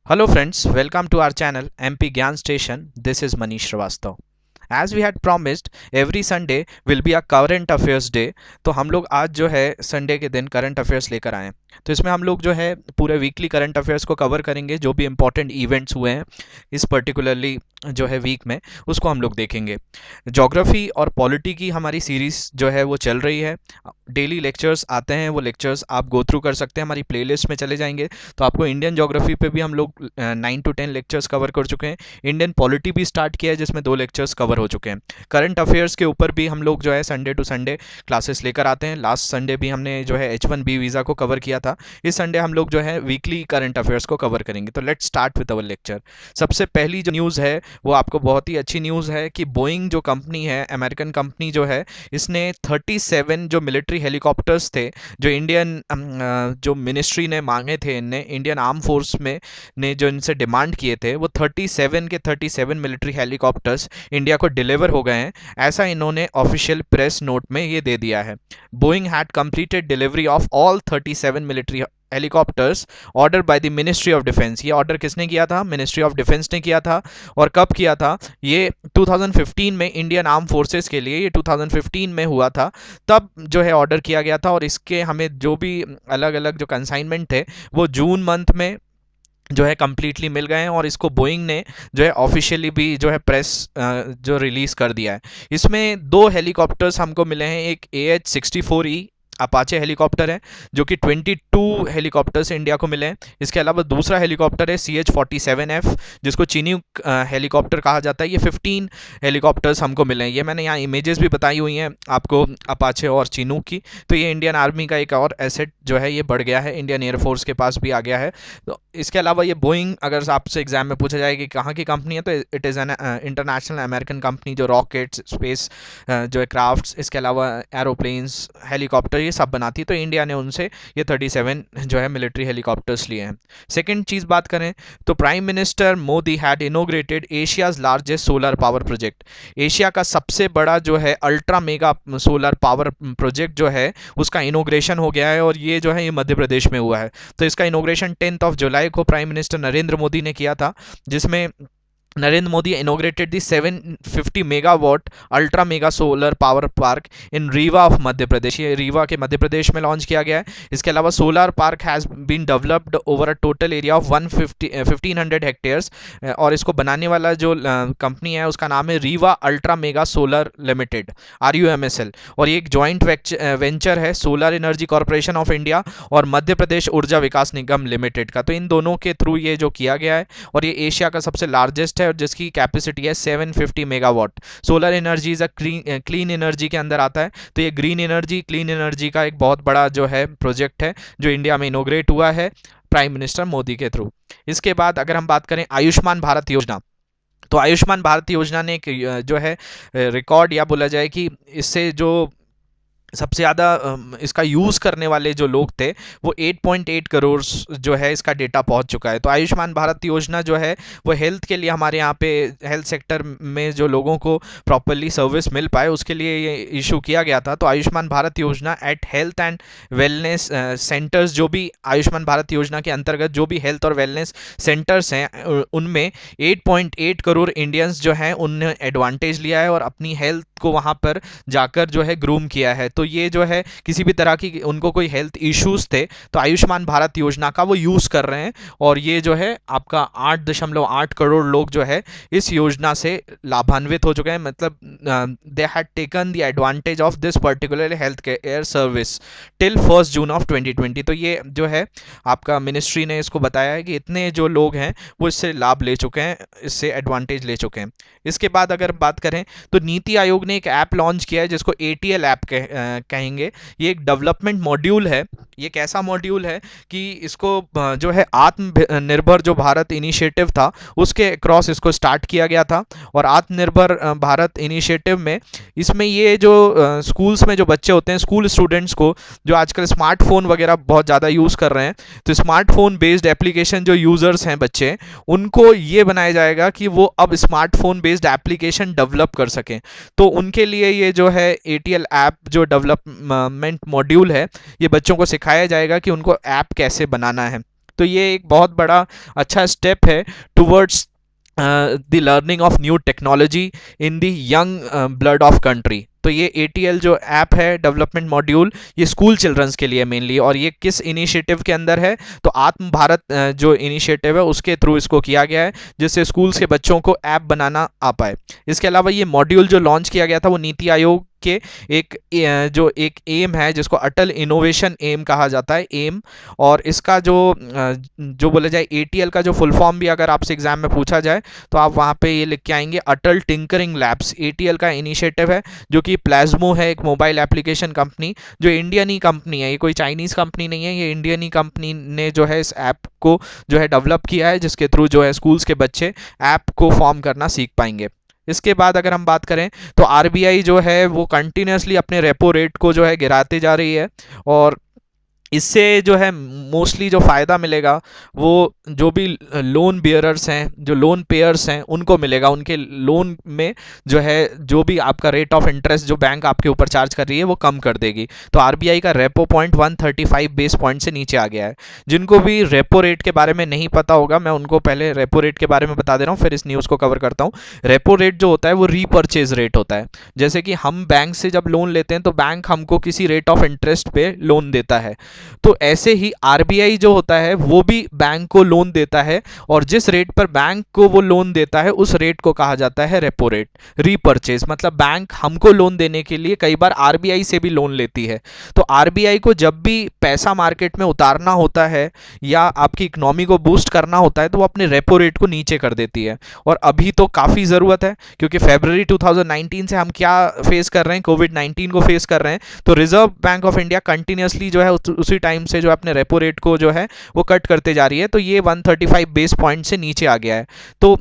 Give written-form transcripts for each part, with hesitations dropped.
Hello friends, welcome to our channel MP Gyan Station. This is Manish Srivastav. As we had promised, every Sunday will be a current affairs day. तो हम लोग आज जो है Sunday के दिन current affairs लेकर आए हैं। तो इसमें हम लोग जो है पूरे वीकली करंट अफेयर्स को कवर करेंगे, जो भी इंपॉर्टेंट इवेंट्स हुए हैं इस पर्टिकुलरली जो है वीक में, उसको हम लोग देखेंगे। ज्योग्राफी और पॉलिटी की हमारी सीरीज जो है वो चल रही है। डेली लेक्चर्स आते हैं, वो लेक्चर्स आप गो थ्रू कर सकते हैं। हमारी प्लेलिस्ट में चले जाएंगे तो आपको इंडियन ज्योग्राफी पे भी हम लोग 9 to 10 लेक्चर्स कवर कर चुके हैं। इंडियन पॉलिटी भी स्टार्ट किया है जिसमें 2 लेक्चर्स कवर हो चुके हैं। करंट अफेयर्स के ऊपर भी हम लोग जो है संडे टू संडे क्लासेस लेकर आते हैं। लास्ट संडे भी हमने जो है H1B वीज़ा को कवर किया था। इस संडे हम लोग जो है वीकली करंट अफेयर्स को कवर करेंगे। तो let's start with our lecture. सबसे पहली जो न्यूज़ है वो आपको बहुत ही अच्छी न्यूज़ है कि बोइंग जो कंपनी है, अमेरिकन कंपनी जो है, इसने 37 जो मिलिट्री हेलीकॉप्टर्स थे जो इंडियन जो मिनिस्ट्री ने मांगे थे, इनने इंडियन आर्म फोर्स में ने जो इनसे डिमांड किए थे, वो 37 के 37 मिलिट्री हेलीकॉप्टर्स इंडिया को डिलीवर हो गए हैं। ऐसा इन्होंने ऑफिशियल प्रेस नोट में ये दे दिया है। Boeing had completed delivery of all 37 military helicopters order by the ministry of defence. ये ऑर्डर किसने किया था? मिनिस्ट्री ऑफ डिफेंस ने किया था। और कब किया था? ये 2015 में इंडियन आर्म फोर्सेस के लिए ये 2015 में हुआ था। तब जो है ऑर्डर किया गया था और इसके हमें जो भी अलग अलग जो कंसाइनमेंट थे वो जून मंथ में जो है कम्प्लीटली मिल गए हैं। और इसको बोइंग ने जो है ऑफिशियली भी जो है प्रेस जो रिलीज़ कर दिया है। इसमें 2 हेलीकॉप्टर्स हमको मिले हैं। एक AH-64E अपाचे हेलीकॉप्टर है जो कि 22 हेलीकॉप्टर्स इंडिया को मिले हैं। इसके अलावा दूसरा हेलीकॉप्टर है CH-47F जिसको चीनी हेलीकॉप्टर कहा जाता है। ये 15 हेलीकॉप्टर्स हमको मिले हैं। ये मैंने यहाँ इमेजेस भी बताई हुई हैं आपको अपाचे और चीनू की। तो ये इंडियन आर्मी का एक और एसेट जो है ये बढ़ गया है, इंडियन एयरफोर्स के पास भी आ गया है। तो इसके अलावा ये बोइंग, अगर आपसे एग्जाम में पूछा जाए कि कहाँ की कंपनी है, तो it is an international American company जो रॉकेट्स, स्पेस जो है क्राफ्ट्स, इसके अलावा एरोप्लेन्स, हेलीकॉप्टर ये सब बनाती है। तो इंडिया ने उनसे ये 37 जो है मिलिट्री हेलीकॉप्टर्स लिए हैं। सेकेंड चीज़ बात करें तो prime minister Modi had inaugurated Asia's largest solar power project. Asia का सबसे बड़ा जो है ultra mega solar power project जो है उसका इनोग्रेशन हो गया है और ये जो है ये मध्य प्रदेश में हुआ है। तो इसका इनोग्रेशन 10 जुलाई को प्राइम मिनिस्टर नरेंद्र मोदी ने किया था, जिसमें Narendra Modi inaugurated the 750 megawatt ultra mega solar power park in Rewa of Madhya Pradesh. ये रीवा के मध्य प्रदेश में लॉन्च किया गया है। इसके अलावा solar park has been developed over a total area of 1500 hectares. और इसको बनाने वाला जो कंपनी है उसका नाम है Rewa ultra mega solar limited, RUMSL। और ये एक जॉइंट वेंचर है solar energy corporation of India और मध्य प्रदेश ऊर्जा विकास निगम लिमिटेड का। तो इन दोनों के थ्रू ये जो किया गया है और ये एशिया का सबसे लार्जेस्ट है और जिसकी कैपेसिटी है 750 megawatt. Solar energy is a clean energy के अंदर आता है। तो ये ग्रीन एनर्जी, क्लीन एनर्जी का एक बहुत बड़ा जो है प्रोजेक्ट है जो इंडिया में इनोग्रेट हुआ है प्राइम मिनिस्टर मोदी के थ्रू। इसके बाद अगर हम बात करें आयुष्मान भारत योजना, तो आयुष्मान भारत योजना ने एक जो है रिकॉर्ड या बोला जाए कि इससे जो सबसे ज़्यादा इसका यूज़ करने वाले जो लोग थे वो 8.8 करोड़ जो है इसका डेटा पहुंच चुका है। तो आयुष्मान भारत योजना जो है वो हेल्थ के लिए, हमारे यहाँ पे हेल्थ सेक्टर में जो लोगों को प्रॉपरली सर्विस मिल पाए उसके लिए ये इशू किया गया था। तो Ayushman Bharat Yojana at health and wellness centres, जो भी आयुष्मान भारत योजना के अंतर्गत जो भी हेल्थ और वेलनेस सेंटर्स हैं उनमें 8.8 करोड़ इंडियंस जो हैं उनने एडवांटेज लिया है और अपनी हेल्थ को वहाँ पर जाकर जो है ग्रूम किया है। तो ये जो है किसी भी तरह की उनको कोई हेल्थ इश्यूज थे तो आयुष्मान भारत योजना का वो यूज़ कर रहे हैं और ये जो है आपका 8.8 करोड़ लोग जो है इस योजना से लाभान्वित हो चुके हैं। मतलब they had taken the advantage of this particular health care service till 1 June of 2020। तो ये जो है आपका मिनिस्ट्री ने इसको बताया है कि इतने जो लोग हैं वो इससे लाभ ले चुके हैं, इससे एडवांटेज ले चुके हैं। इसके बाद अगर बात करें तो नीति आयोग ने एक ऐप लॉन्च किया है जिसको ATL ऐप कहेंगे। ये एक डेवलपमेंट मॉड्यूल है। ये कैसा मॉड्यूल है कि इसको जो है आत्मनिर्भर जो भारत इनिशिएटिव था उसके क्रॉस इसको स्टार्ट किया गया था। और आत्मनिर्भर भारत इनिशिएटिव में इसमें ये जो स्कूल्स में जो बच्चे होते हैं, स्कूल स्टूडेंट्स को जो आजकल स्मार्टफोन वगैरह बहुत ज़्यादा यूज़ कर रहे हैं, तो स्मार्टफोन बेस्ड एप्लीकेशन जो यूज़र्स हैं बच्चे, उनको ये बनाया जाएगा कि वो अब स्मार्टफोन बेस्ड एप्लीकेशन डेवलप कर सकें। तो उनके लिए ये जो है ATL ऐप जो डेवलपमेंट मॉड्यूल है ये बच्चों को सिखाया जाएगा कि उनको ऐप कैसे बनाना है। तो ये एक बहुत बड़ा अच्छा स्टेप है towards the learning of new technology in the young blood of country. तो ये ATL जो ऐप है डेवलपमेंट मॉड्यूल, ये स्कूल चिल्ड्रंस के लिए मेनली, और ये किस इनिशिएटिव के अंदर है, तो आत्म भारत जो इनिशिएटिव है उसके थ्रू इसको किया गया है, जिससे स्कूल्स के बच्चों को ऐप बनाना आ पाए। इसके अलावा ये मॉड्यूल जो लॉन्च किया गया था वो नीति आयोग के जो एक एम है जिसको अटल इनोवेशन एम कहा जाता है, एम। और इसका जो बोला जाए ATL का जो फुल फॉर्म भी अगर आपसे एग्जाम में पूछा जाए तो आप वहाँ पे ये लिख के आएंगे, अटल टिंकरिंग लैब्स। ATL का इनिशिएटिव है जो कि प्लाज्मो है, एक मोबाइल एप्लीकेशन कंपनी जो इंडियन ही कंपनी है, ये कोई चाइनीज़ कंपनी नहीं है, ये इंडियन ही कंपनी ने जो है इस ऐप को जो है डेवलप किया है, जिसके थ्रू जो है स्कूल्स के बच्चे ऐप को फॉर्म करना सीख पाएंगे। इसके बाद अगर हम बात करें तो RBI जो है वो कंटिन्यूसली अपने रेपो रेट को जो है गिराते जा रही है, और इससे जो है मोस्टली जो फ़ायदा मिलेगा वो जो भी लोन बियरर्स हैं, जो लोन पेयर्स हैं, उनको मिलेगा। उनके लोन में जो है जो भी आपका रेट ऑफ इंटरेस्ट जो बैंक आपके ऊपर चार्ज कर रही है वो कम कर देगी। तो RBI का रेपो पॉइंट 135 बेस पॉइंट से नीचे आ गया है। जिनको भी रेपो रेट के बारे में नहीं पता होगा, मैं उनको पहले रेपो रेट के बारे में बता दे रहा हूँ, फिर इस न्यूज़ को कवर करता हूँ। रेपो रेट जो होता है वो रीपर्चेज रेट होता है। जैसे कि हम बैंक से जब लोन लेते हैं तो बैंक हमको किसी रेट ऑफ इंटरेस्ट पे लोन देता है, तो ऐसे ही RBI जो होता है वो भी बैंक को लोन देता है, और जिस रेट पर बैंक को वो लोन देता है उस रेट को कहा जाता है रेपो रेट। रीपर्चेज मतलब बैंक हमको लोन देने के लिए कई बार RBI से भी लोन लेती है। तो RBI को जब भी पैसा मार्केट में उतारना होता है या आपकी इकोनॉमी को बूस्ट करना होता है तो वो अपने रेपो रेट को नीचे कर देती है। और अभी तो काफ़ी ज़रूरत है, क्योंकि फरवरी 2019 से हम क्या फेस कर रहे हैं, कोविड-19 को फेस कर रहे हैं। तो reserve bank of India continuously जो है उसी टाइम से जो अपने रेपो रेट को जो है वो कट करते जा रही है। तो ये 135 बेस पॉइंट से नीचे आ गया है। तो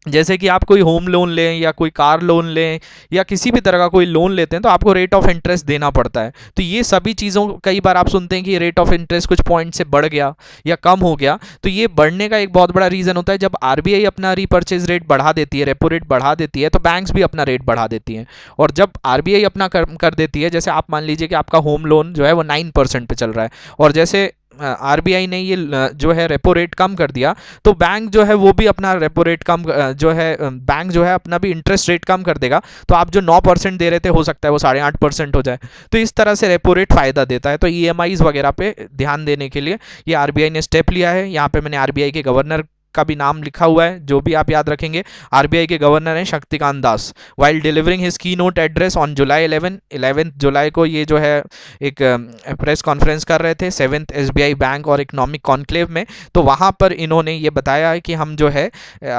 जैसे कि आप कोई होम लोन लें या कोई कार लोन लें या किसी भी तरह का कोई लोन लेते हैं तो आपको रेट ऑफ इंटरेस्ट देना पड़ता है। तो ये सभी चीज़ों, कई बार आप सुनते हैं कि रेट ऑफ इंटरेस्ट कुछ पॉइंट से बढ़ गया या कम हो गया, तो ये बढ़ने का एक बहुत बड़ा रीज़न होता है जब RBI अपना रीपर्चेज रेट बढ़ा देती है, रेपो रेट बढ़ा देती है, तो बैंक्स भी अपना रेट बढ़ा देती हैं। और जब RBI अपना कर देती है, जैसे आप मान लीजिए कि आपका होम लोन जो है वो 9% पे चल रहा है, और जैसे RBI ने ये जो है रेपो रेट कम कर दिया, तो बैंक जो है वो भी अपना रेपो रेट कम जो है बैंक जो है अपना भी इंटरेस्ट रेट कम कर देगा। तो आप जो 9% दे रहे थे हो सकता है वो 8.5% हो जाए। तो इस तरह से रेपो रेट फ़ायदा देता है। तो EMIs वगैरह पे ध्यान देने के लिए ये RBI ने स्टेप लिया है। यहाँ पे मैंने RBI के गवर्नर का भी नाम लिखा हुआ है, जो भी आप याद रखेंगे। RBI के गवर्नर हैं Shaktikanta Das. While delivering his की नोट एड्रेस ऑन जुलाई 11 जुलाई को ये जो है एक प्रेस कॉन्फ्रेंस कर रहे थे 7th SBI बैंक और इकोनॉमिक कॉन्क्लेव में। तो वहाँ पर इन्होंने ये बताया है कि हम जो है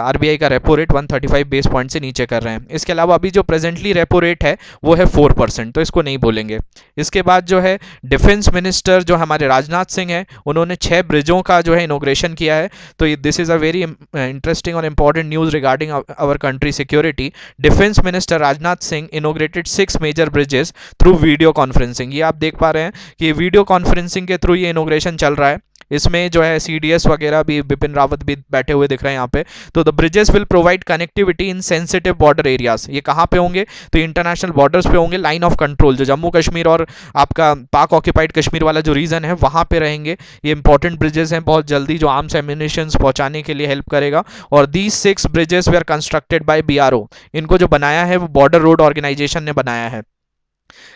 RBI का रेपो रेट 135 बेस पॉइंट से नीचे कर रहे हैं। इसके अलावा अभी जो प्रेजेंटली रेपो रेट है वो है 4%, तो इसको नहीं बोलेंगे। इसके बाद जो है डिफेंस मिनिस्टर जो हमारे राजनाथ सिंह हैं, उन्होंने 6 ब्रिजों का जो है इनोग्रेशन किया है। तो this is a very interesting or important news regarding our country security. Defense Minister Rajnath Singh inaugurated 6 major bridges through video conferencing. ये आप देख पा रहे हैं कि वीडियो कॉन्फ्रेंसिंग के थ्रू ये इनोग्रेशन चल रहा है। इसमें जो है CDS वगैरह भी, बिपिन रावत भी बैठे हुए दिख रहे हैं यहाँ पे। तो the bridges will provide connectivity in sensitive border areas. ये कहाँ पे होंगे, तो इंटरनेशनल बॉर्डर्स पे होंगे। लाइन ऑफ कंट्रोल जो जम्मू कश्मीर और आपका पाक ऑक्यूपाइड कश्मीर वाला जो रीजन है वहाँ पे रहेंगे। ये इंपॉर्टेंट ब्रिजेस हैं बहुत जल्दी, जो आर्म्स एम्यूनिशंस पहुँचाने के लिए हेल्प करेगा। और these 6 bridges they are constructed by BRO। इनको जो बनाया है वो बॉर्डर रोड ऑर्गेनाइजेशन ने बनाया है।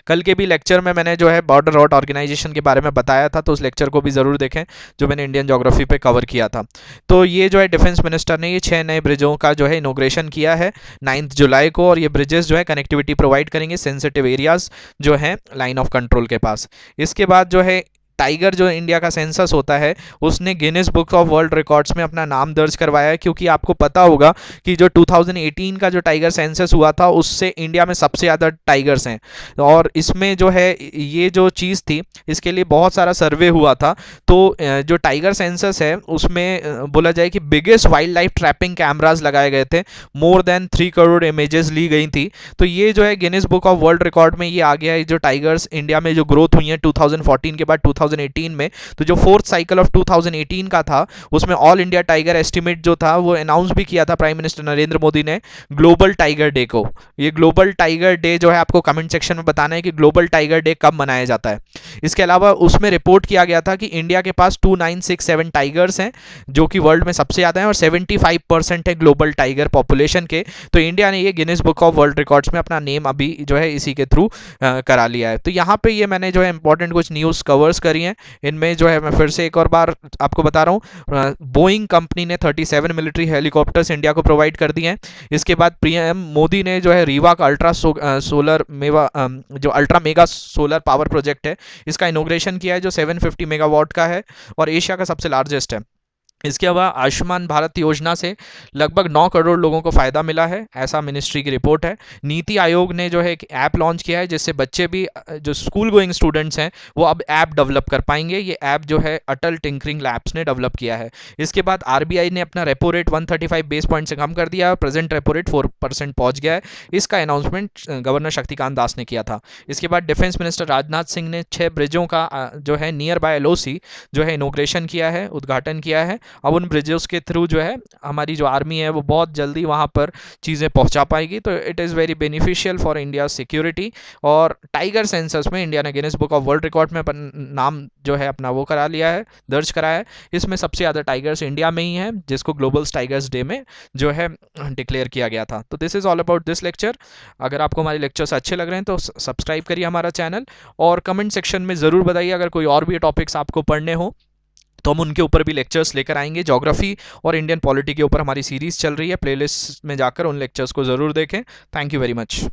कल के भी लेक्चर में मैंने जो है बॉर्डर रोड ऑर्गेनाइजेशन के बारे में बताया था, तो उस लेक्चर को भी ज़रूर देखें जो मैंने इंडियन ज्योग्राफी पे कवर किया था। तो ये जो है डिफेंस मिनिस्टर ने ये 6 नए ब्रिजों का जो है इनोग्रेशन किया है 9 जुलाई को, और ये ब्रिजेस जो है कनेक्टिविटी प्रोवाइड करेंगे सेंसिटिव एरियाज जो है लाइन ऑफ कंट्रोल के पास। इसके बाद जो है टाइगर जो इंडिया का सेंसस होता है उसने Guinness book of world records में अपना नाम दर्ज करवाया है, क्योंकि आपको पता होगा कि जो 2018 का जो टाइगर सेंसस हुआ था उससे इंडिया में सबसे ज़्यादा टाइगर्स हैं। और इसमें जो है ये जो चीज़ थी इसके लिए बहुत सारा सर्वे हुआ था। तो जो टाइगर सेंसस है उसमें बोला जाए कि biggest wild life trapping cameras लगाए गए थे, मोर देन 3 करोड़ इमेजेस ली गई थी। तो ये जो है Guinness book of world record में ये आ गया है, जो टाइगर्स इंडिया में जो ग्रोथ हुई है 2014 के बाद 2018 में। तो जो फोर्थ साइकिल ऑफ 2018 का था उसमें ऑल इंडिया टाइगर एस्टिमेट जो था वो अनाउंस भी किया था प्राइम मिनिस्टर नरेंद्र मोदी ने ग्लोबल टाइगर डे को। ये ग्लोबल टाइगर डे जो है आपको कमेंट सेक्शन में बताना है कि ग्लोबल टाइगर डे कब मनाया जाता है। इसके अलावा उसमें रिपोर्ट किया गया था कि इंडिया के पास 2967 टाइगर्स हैं जो कि वर्ल्ड में सबसे ज़्यादा हैं और 75% है ग्लोबल टाइगर पॉपुलेशन के। तो इंडिया ने ये Guinness book of world records में अपना नेम अभी जो है इसी के थ्रू करा लिया है। तो यहाँ पे ये मैंने जो है इंपॉर्टेंट कुछ न्यूज़ कवर्स करी हैं। इनमें जो है मैं फिर से एक और बार आपको बता रहा हूँ, बोइंग कंपनी ने 37 मिलिट्री हेलीकॉप्टर्स इंडिया को प्रोवाइड कर दिए हैं। इसके बाद पीएम मोदी ने जो है रीवा का सोलर मेवा जो ultra mega solar power project है इसका इनोग्रेशन किया है जो 750 मेगावाट का है और एशिया का सबसे लार्जेस्ट है। इसके अलावा आयुष्मान भारत योजना से लगभग 9 करोड़ लोगों को फ़ायदा मिला है, ऐसा मिनिस्ट्री की रिपोर्ट है। नीति आयोग ने जो है एक ऐप लॉन्च किया है जिससे बच्चे भी जो स्कूल गोइंग स्टूडेंट्स हैं वो अब ऐप डेवलप कर पाएंगे। ये ऐप जो है अटल टिंकरिंग लैब्स ने डेवलप किया है। इसके बाद आरबीआई ने अपना रेपो रेट 135 बेस पॉइंट से कम कर दिया है, प्रेजेंट रेपो रेट 4% पहुंच गया है। इसका अनाउंसमेंट गवर्नर शक्तिकांत दास ने किया था। इसके बाद डिफेंस मिनिस्टर राजनाथ सिंह ने 6 ब्रिजों का जो है नियर बाय एलओसी जो है इनोग्रेशन किया है, उद्घाटन किया है। अब उन ब्रिजेस के थ्रू जो है हमारी जो आर्मी है वो बहुत जल्दी वहाँ पर चीज़ें पहुँचा पाएगी। तो it is very beneficial for India security. और टाइगर सेंसस में इंडिया ने Guinness book of world record में नाम जो है अपना वो करा लिया है, दर्ज कराया है। इसमें सबसे ज़्यादा टाइगर्स इंडिया में ही हैं जिसको ग्लोबल टाइगर्स डे में जो है डिक्लेयर किया गया था। तो this is all about this lecture. अगर आपको हमारे लेक्चर्स अच्छे लग रहे हैं तो सब्सक्राइब करिए हमारा चैनल और कमेंट सेक्शन में ज़रूर बताइए अगर कोई और भी टॉपिक्स आपको पढ़ने हो तो हम उनके ऊपर भी लेक्चर्स लेकर आएंगे। ज्योग्राफी और इंडियन पॉलिटी के ऊपर हमारी सीरीज़ चल रही है, प्लेलिस्ट में जाकर उन लेक्चर्स को ज़रूर देखें। Thank you very much.